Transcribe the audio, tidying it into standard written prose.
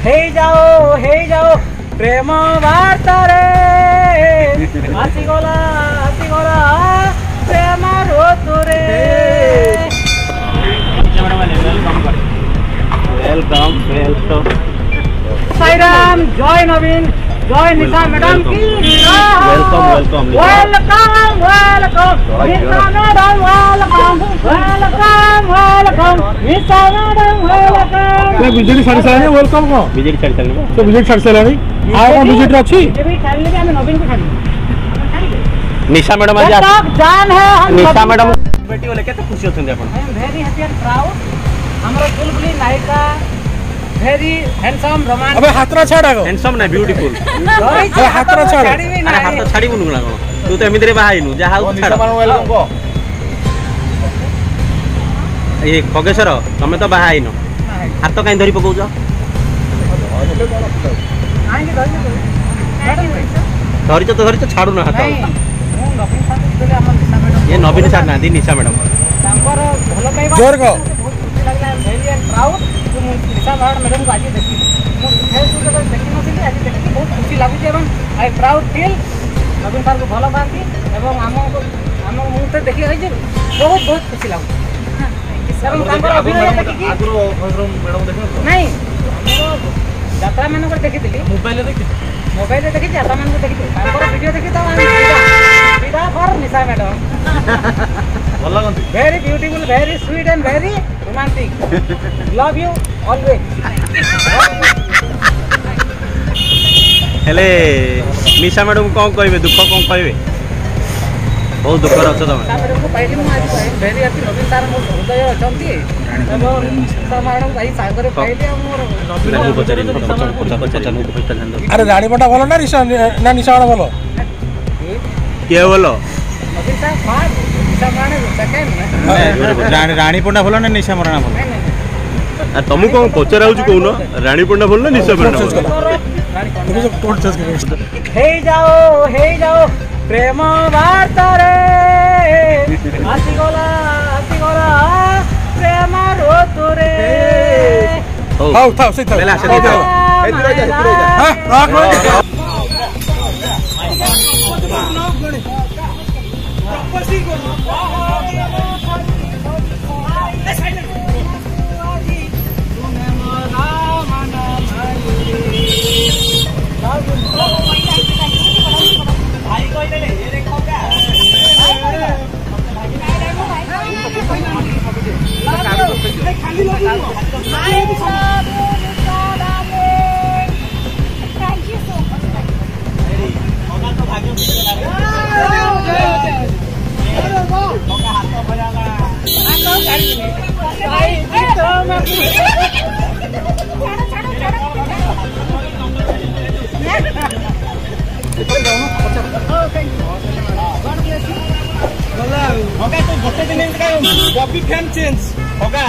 हे जाओ प्रेम वार्ता रे आसीगला प्रेम ऋतु रे। वेलकम साई राम, जय नवीन, जय निशा मैडम की वेलकम वेलकम निशा मैडम वेलकम निशा मैडम वेलकम। बिजेडी छाड़ी सारे वेलकम को बिजेडी छाड़ी सारे तो बिजेडी छाड़ी सारे आ कोन बिजेडी अछि बीजेपी छाड़ले हम नवीन को छाड़ी। निशा मैडम आज जान है हम निशा मैडम बेटी बोले केते खुशी होछन आपण। I am very happy and proud. हमरो बुलबुली नायिका वेरी हैंडसम रोमांटिक। अबे हाथरा छाड़ा गो हैंडसम ना ब्यूटीफुल। अबे हाथरा छाड़ा छाड़ी भी ना हाथ छाड़ी बुनु ना कोन तू तो एमिदरे बाहाइनु जा हाउ छाड़। वेलकम को ए खगेश्वर तमे तो बाहाइनु हाथ काई धरि पकौछ धरि तो छाड़ू ना हाथ। ये नवीन छाड़ ना दी निशा मैडम जोर को निशा मैडम को आज देखी फेसबुक देखी नथिले आज देखी बहुत खुशी लागुचे एवं I proud feel Naveen sir को भलो पाती एवं आम मुहूर्त देखी होई बहुत खुशी लागु एवं तांकर अभिनय देखि आगरो मैडम देखो नहीं यात्रा मन को देखिथिली मोबाइल देखि यात्रा मन को देखि तांकर वीडियो देखि तो सीधा फॉर निशा मैडम भल लागंती very beautiful very sweet and very romantic love you always. हेले निशा मैडम कौन कहबे दुख कौन कहबे बहुत दुख रछ तमे निशा मैडम को पाइली मु आज वेरी हैप्पी नवीन तार मोर हृदय अछंती एवं निशा मैडम भाई सागरे पाइली मोर नवीन पचारि पचारि अरे रानी पटा भलो ना निशा भलो के बोलो नवीन तार फार निशा मैडम सेकंड रानी पटा भलो ना निशा मरणा भलो आ तुम कौन पचारा होछु कोन रानी पंडा बोल ना निशा मैडम हे जाओ प्रेम वार्ता रे आसीगला प्रेम ऋतु रे। हाउ था सही था बेला से था हां राख लो होगा तो गोटे दिन का कॉपी फैन चेंज होगा